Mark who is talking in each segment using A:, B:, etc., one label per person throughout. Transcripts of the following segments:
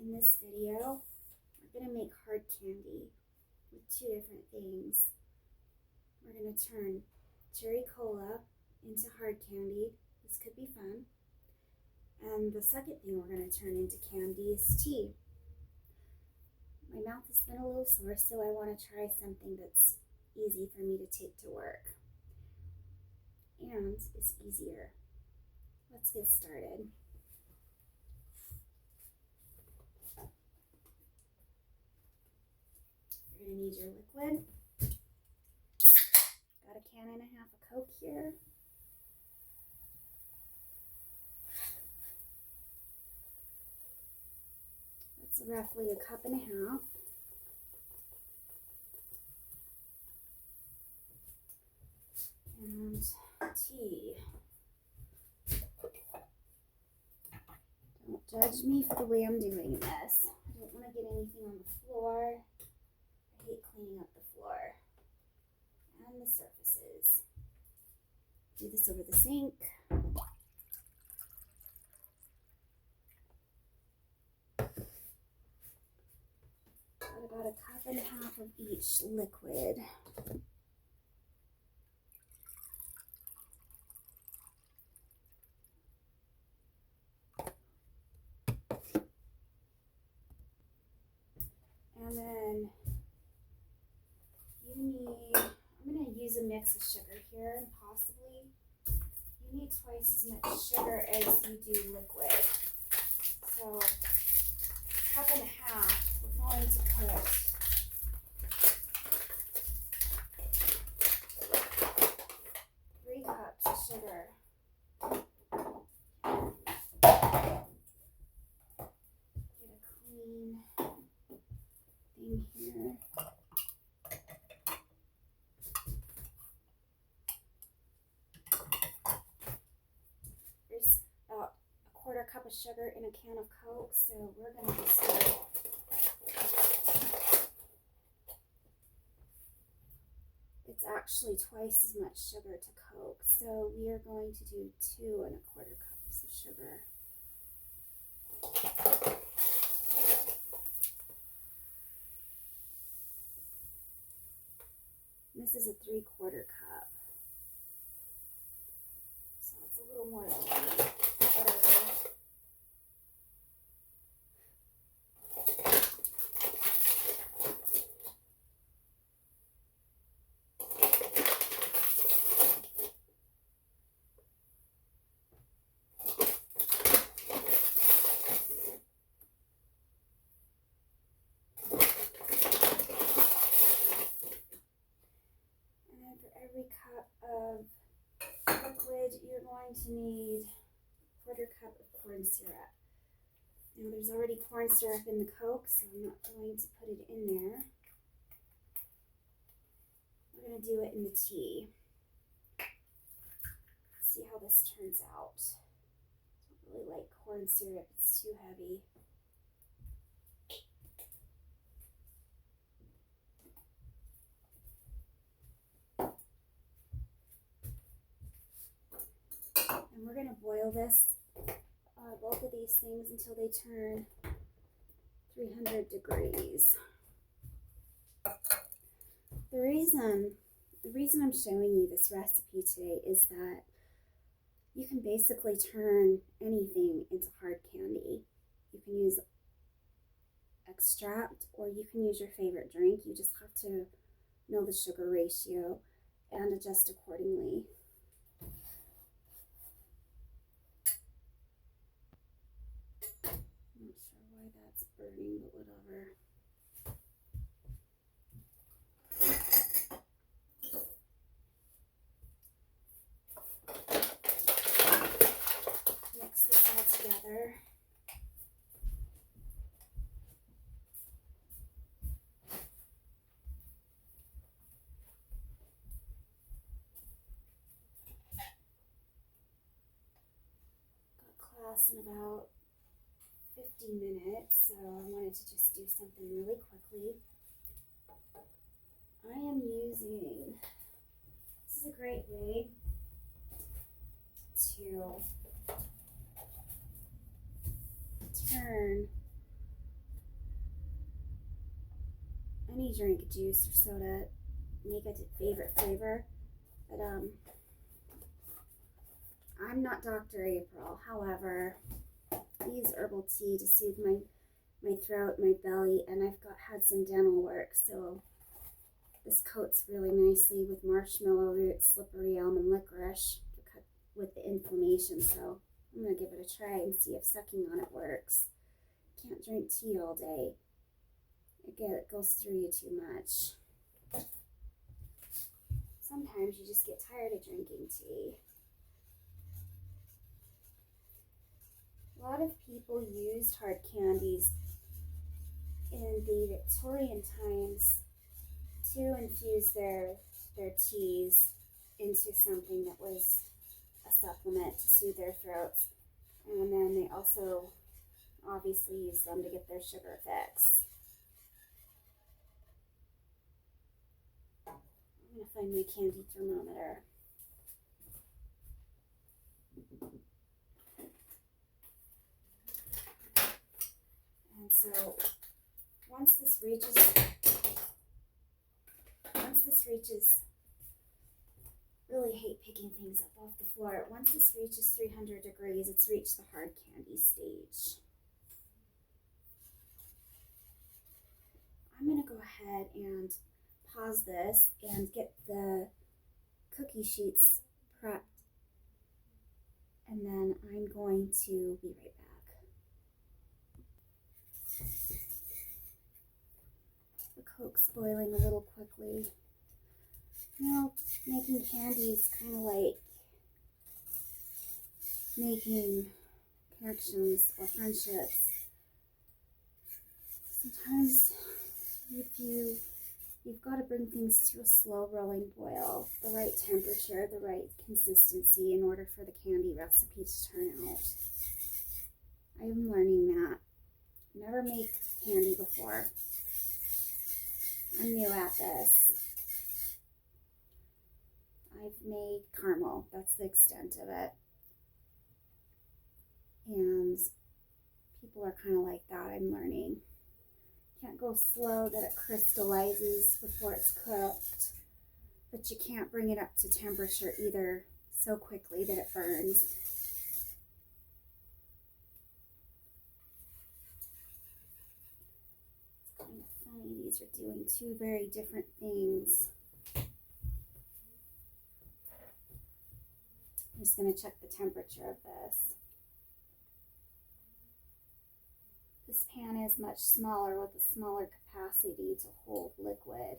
A: In this video, we're going to make hard candy with two different things. We're going to turn cherry cola into hard candy. This could be fun. And the second thing we're going to turn into candy is tea. My mouth has been a little sore, so I want to try something that's easy for me to take to work. And it's easier. Let's get started. You're going to need your liquid. Got a can and a half of Coke here. That's roughly a cup and a half. And tea. Don't judge me for the way I'm doing this. I don't want to get anything on the floor. I hate cleaning up the floor and the surfaces. Do this over the sink. Got about a cup and a half of each liquid. And then I'm going to use a mix of sugar here, and possibly you need twice as much sugar as you do liquid. So, cup and a half, we're going to put 3 cups of sugar. Get a clean thing here. There's about a 1/4 cup of sugar in a can of Coke, so we're going to just do it's actually twice as much sugar to Coke, so we are going to do 2 1/4 cups of sugar. This is a 3/4 cup, so it's a little more than whatever. Every cup of liquid, you're going to need 1/4 cup of corn syrup. Now there's already corn syrup in the Coke, so I'm not going to put it in there. We're going to do it in the tea. See how this turns out. I don't really like corn syrup, it's too heavy. And we're going to boil both of these things until they turn 300 degrees. The reason I'm showing you this recipe today is that you can basically turn anything into hard candy. You can use extract or you can use your favorite drink. You just have to know the sugar ratio and adjust accordingly. Not sure why that's burning, but whatever. Mix this all together. Got class in about 15 minutes, so I wanted to just do something really quickly. I am using, this is a great way to turn only drink juice or soda, make a favorite flavor. But I'm not Dr. April. However, I use herbal tea to soothe my throat, my belly, and I've had some dental work, so this coats really nicely with marshmallow roots, slippery elm, and licorice to cut with the inflammation. So I'm gonna give it a try and see if sucking on it works. Can't drink tea all day. It goes through you too much. Sometimes you just get tired of drinking tea. A lot of people used hard candies in the Victorian times to infuse their teas into something that was a supplement to soothe their throats. And then they also obviously use them to get their sugar fix. I'm going to find my candy thermometer. And so once this reaches, really hate picking things up off the floor. Once this reaches 300 degrees, it's reached the hard candy stage. I'm gonna go ahead and pause this and get the cookie sheets prepped, and then I'm going to be right back. The Coke's boiling a little quickly. You know, making candy is kind of like making connections or friendships. Sometimes you've got to bring things to a slow rolling boil, the right temperature, the right consistency in order for the candy recipe to turn out. I'm learning that. Never made candy before. I'm new at this. I've made caramel, that's the extent of it. And people are kind of like that, I'm learning. Can't go slow that it crystallizes before it's cooked, but you can't bring it up to temperature either so quickly that it burns. It's kind of funny, these are doing two very different things. I'm just going to check the temperature of this. This pan is much smaller with a smaller capacity to hold liquid.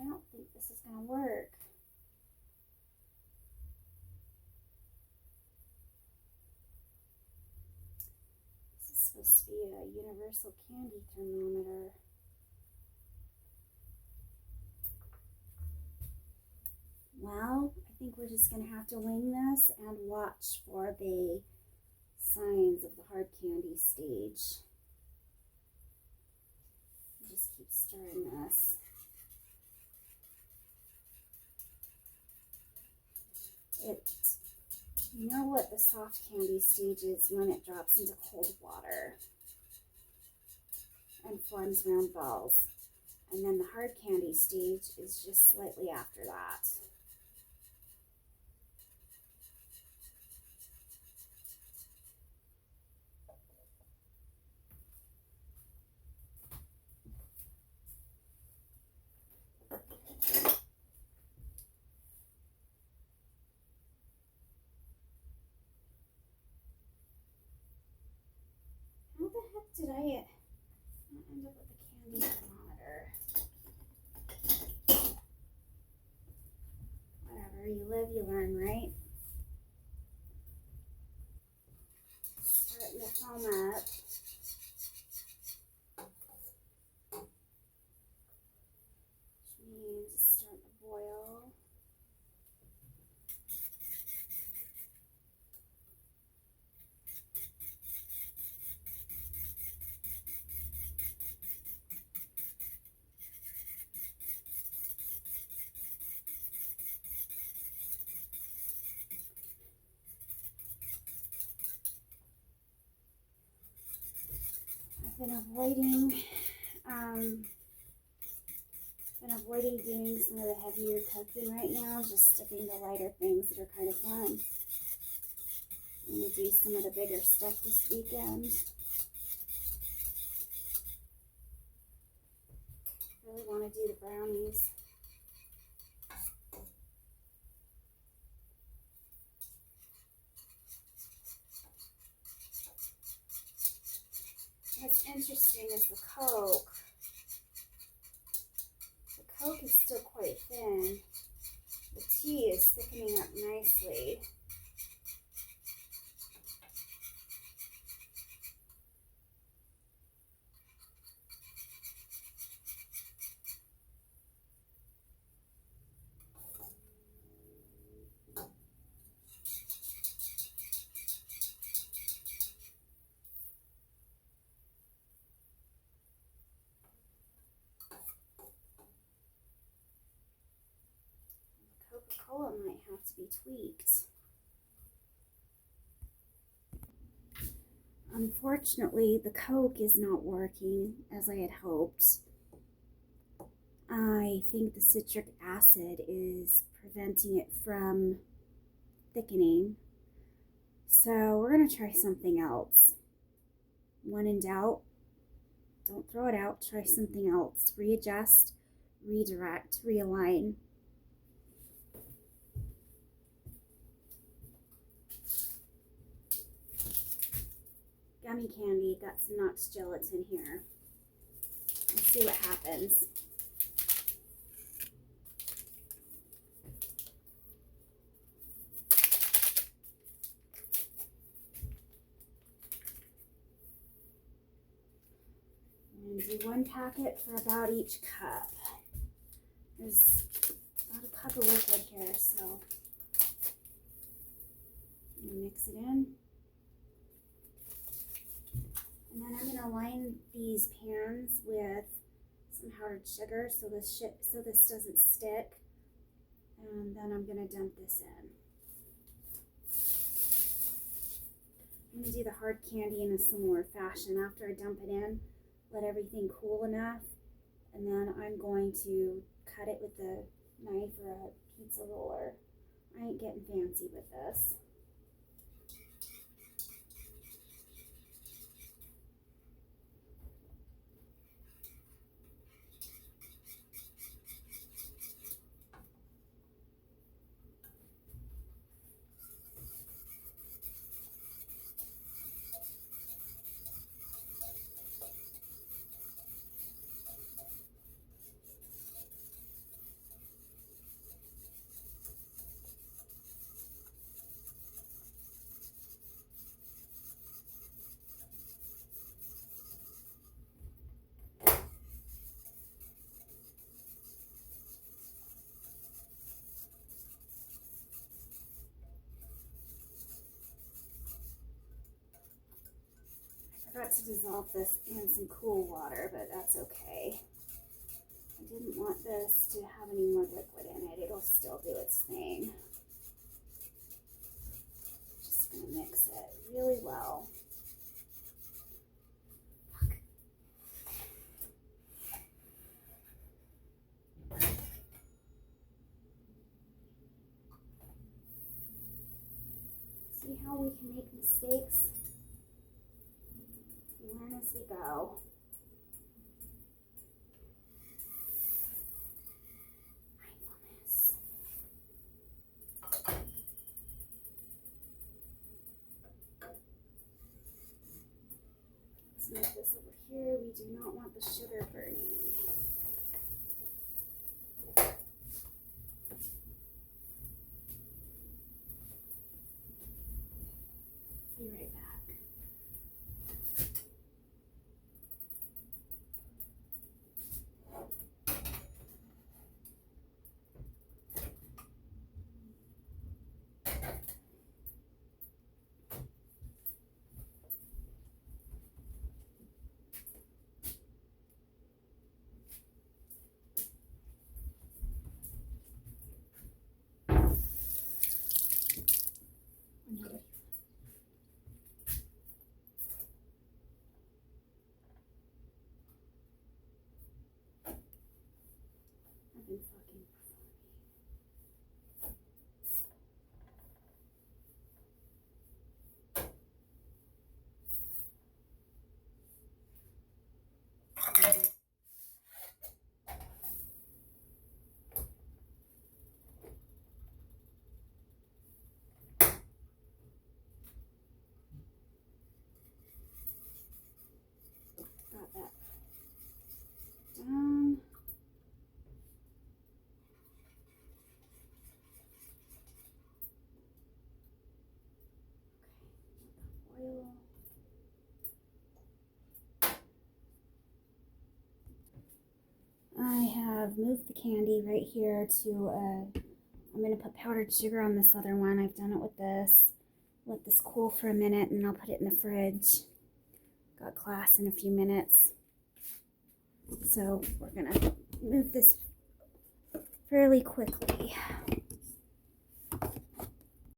A: I don't think this is going to work. Supposed to be a universal candy thermometer. Well, I think we're just going to have to wing this and watch for the signs of the hard candy stage. Just keep stirring this. You know what the soft candy stage is when it drops into cold water and forms round balls. And then the hard candy stage is just slightly after that. How the heck did I end up with a candy thermometer? Whatever, you live, you learn, right? Starting to foam up. Which means it's starting to boil. I've been avoiding doing some of the heavier cooking right now, just sticking to lighter things that are kind of fun. I'm going to do some of the bigger stuff this weekend. Really want to do the brownies. What's interesting is the Coke. The Coke is still quite thin. The tea is thickening up nicely. Coca-Cola might have to be tweaked. Unfortunately, the Coke is not working as I had hoped. I think the citric acid is preventing it from thickening. So we're going to try something else. When in doubt, don't throw it out. Try something else. Readjust, redirect, realign. Gummy candy, got some Knox gelatin here. Let's see what happens. I'm going to do 1 packet for about each cup. There's about a cup of liquid here, so I'm going to mix it in. And then I'm going to line these pans with some powdered sugar so this doesn't stick. And then I'm going to dump this in. I'm going to do the hard candy in a similar fashion. After I dump it in, let everything cool enough, and then I'm going to cut it with a knife or a pizza roller. I ain't getting fancy with this. I forgot to dissolve this in some cool water, but that's okay. I didn't want this to have any more liquid in it. It'll still do its thing. Just gonna mix it really well. See how we can make mistakes? We learn as we go. Mindfulness. Let's move this over here. We do not want the sugar burning. Be right back. having fucking fun. Got that done. Okay, oil. I have moved the candy right here to, I'm going to put powdered sugar on this other one. I've done it with this. Let this cool for a minute and I'll put it in the fridge. Got class in a few minutes. So we're going to move this fairly quickly.